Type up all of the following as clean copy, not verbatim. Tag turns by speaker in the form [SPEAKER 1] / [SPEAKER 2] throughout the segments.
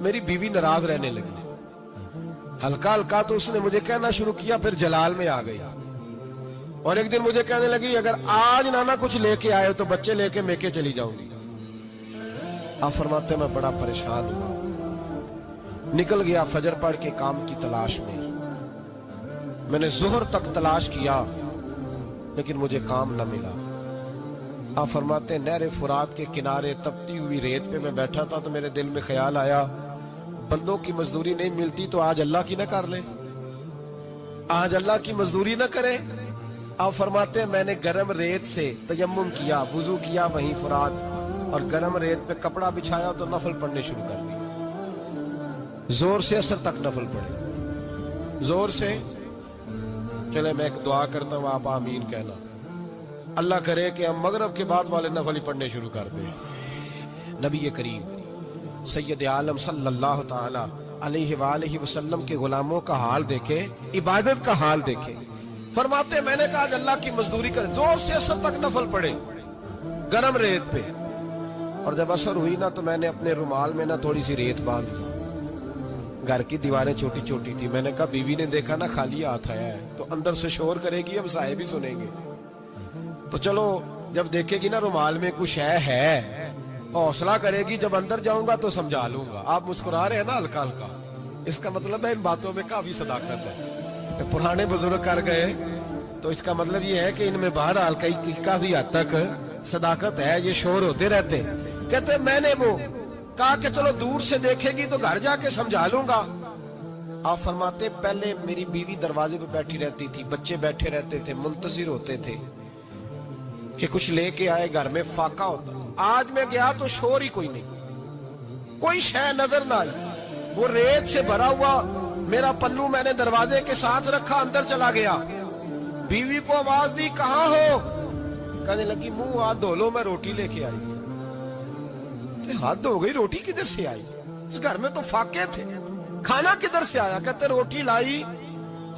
[SPEAKER 1] मेरी बीवी नाराज रहने लगी। हल्का हल्का तो उसने मुझे कहना शुरू किया, फिर जलाल में आ गई। और एक दिन मुझे कहने लगी, अगर आज नाना कुछ लेके आए तो बच्चे लेके मेके चली जाऊंगी। आप फरमाते मैं बड़ा परेशान हुआ, निकल गया फजर पढ़ के काम की तलाश में। मैंने जोहर तक तलाश किया लेकिन मुझे काम न मिला। आप फरमाते नहर फुरात के किनारे तपती हुई रेत पे मैं बैठा था तो मेरे दिल में ख्याल आया, बंदों की मजदूरी नहीं मिलती तो आज अल्लाह की ना कर ले, आज अल्लाह की मजदूरी ना करे। आप फरमाते मैंने गरम रेत से तयम्मुम किया, वुजू किया वहीं फुरात, और गरम रेत पे कपड़ा बिछाया तो नफल पढ़ने शुरू कर दिए। जोर से असर तक नफल पढ़े, जोर से। चले मैं एक दुआ करता हूं, आप आमीन कहना। अल्लाह करे कि हम मगरब के बाद वाले नफल ही पढ़ने शुरू कर दें। नबी करीम सैयद आलम सल्लल्लाहु ताला अलैहि वसल्लम के गुलामों का हाल देखे, इबादत का हाल देखे। फरमाते मैंने कहा अल्लाह की मजदूरी करे, जोर से असर तक नफल पढ़े गरम रेत पे। और जब असर हुई ना तो मैंने अपने रुमाल में ना थोड़ी सी रेत बांध ली। घर की दीवारें छोटी छोटी थी। मैंने कहा बीवी ने देखा ना खाली हाथ आया है तो अंदर से शोर करेगी, हम साहिब भी सुनेंगे। तो चलो जब देखेगी ना रुमाल में कुछ है हौसला करेगी, जब अंदर जाऊंगा तो समझा लूंगा। आप मुस्कुरा रहे हैं ना हल्का हल्का, इसका मतलब है इन बातों में काफी सदाकत है। पुराने बुजुर्ग कर गए तो इसका मतलब ये है कि इनमें बहरहाल काफी हद तक सदाकत है। ये शोर होते रहते। कहते मैंने वो कहा कि चलो दूर से देखेगी तो घर जाके समझा लूंगा। आप फरमाते पहले मेरी बीवी दरवाजे पे बैठी रहती थी, बच्चे बैठे रहते थे, मुंतजिर होते थे कि कुछ लेके आए, घर में फाका होता। आज मैं गया तो शोर ही कोई नहीं, कोई शय नजर ना आई। वो रेत से भरा हुआ मेरा पल्लू मैंने दरवाजे के साथ रखा, अंदर चला गया। बीवी को आवाज दी, कहां हो? कहने लगी मुंह हाथ धो लो, मैं रोटी लेके आई। हाथ धो गई, रोटी किधर से आई? इस घर में तो फाके थे, खाना किधर से आया? कहते रोटी लाई,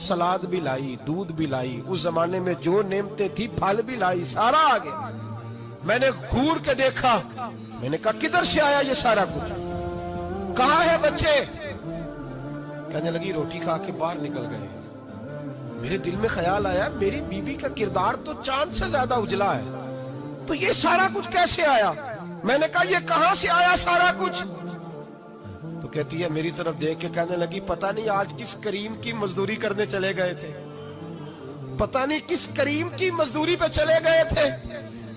[SPEAKER 1] सलाद भी लाई, दूध भी लाई, उस जमाने में जो नेमतें थी फल भी लाई, सारा आ गया। मैंने घूर के देखा, मैंने कहा किधर से आया ये सारा कुछ? कहाँ है बच्चे? कहने लगी रोटी खा के बाहर निकल गए। मेरे दिल में ख्याल आया मेरी बीवी का किरदार तो चांद से ज्यादा उजला है, तो ये सारा कुछ कैसे आया? मैंने कहा ये कहां से आया सारा कुछ? तो कहती है मेरी तरफ देख के कहने लगी पता नहीं आज किस करीम की मजदूरी करने चले गए थे, पता नहीं किस करीम की मजदूरी पे चले गए थे।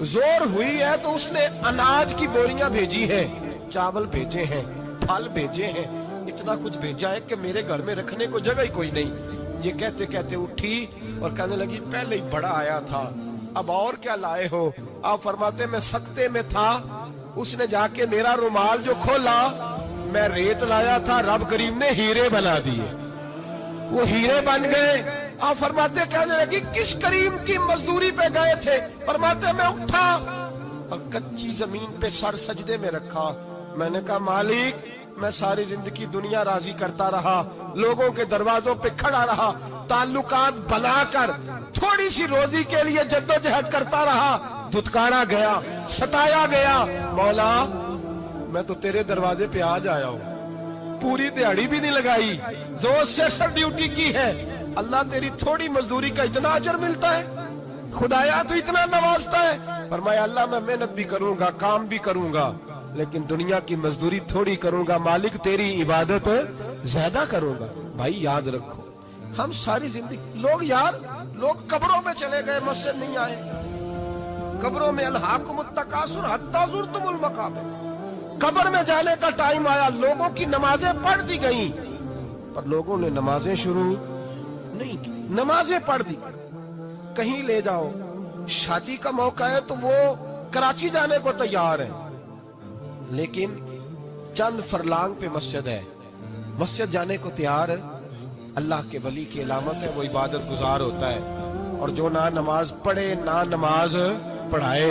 [SPEAKER 1] जोर हुई है तो उसने अनाज की बोरियां भेजी है, चावल भेजे हैं, फल भेजे हैं, इतना कुछ भेजा है कि मेरे घर में रखने को जगह ही कोई नहीं। ये कहते कहते उठी और कहने लगी पहले ही बड़ा आया था, अब और क्या लाए हो? आप फरमाते मैं सख्ते में था, उसने जाके मेरा रुमाल जो खोला, मैं रेत लाया था, रब करीम ने हीरे बना दिए, वो हीरे बन गए। आप फरमाते कहने लगी किस करीम की मजदूरी पे गए थे? फरमाते मैं उठा और कच्ची जमीन पे सर सजदे में रखा। मैंने कहा मालिक मैं सारी जिंदगी दुनिया राजी करता रहा, लोगों के दरवाजों पे खड़ा रहा, ताल्लुकात बनाकर थोड़ी सी रोजी के लिए जद्दोजहद करता रहा, धुतकारा गया, सताया गया। मौला मैं तो तेरे दरवाजे पे आज आया हूँ, पूरी दिहाड़ी भी नहीं लगाई, जोर से सर ड्यूटी की है। अल्लाह तेरी थोड़ी मजदूरी का इतना अजर मिलता है? खुदाया तो इतना नवाजता है। फरमाया अल्लाह मैं मेहनत भी करूंगा, काम भी करूंगा, लेकिन दुनिया की मजदूरी थोड़ी करूंगा, मालिक तेरी इबादत ज्यादा करूंगा। भाई याद रखो हम सारी जिंदगी लोग कब्रों में चले गए, मस्जिद नहीं आए, कब्रों में अलहाकुमुत तकासुर हत्ता ज़ुरतुमुल मकाबिर, कब्र में जाने का टाइम आया, लोगों की नमाजें पढ़ दी गई पर लोगों ने नमाजें शुरू नहीं की, नमाजें पढ़ दी। कहीं ले जाओ, शादी का मौका है तो वो कराची जाने को तैयार है, लेकिन चंद फरलांग पे मस्जिद है, मस्जिद जाने को तैयार है। अल्लाह के वली की अलामत है वो इबादत गुजार होता है, और जो ना नमाज पढ़े ना नमाज पढ़ाए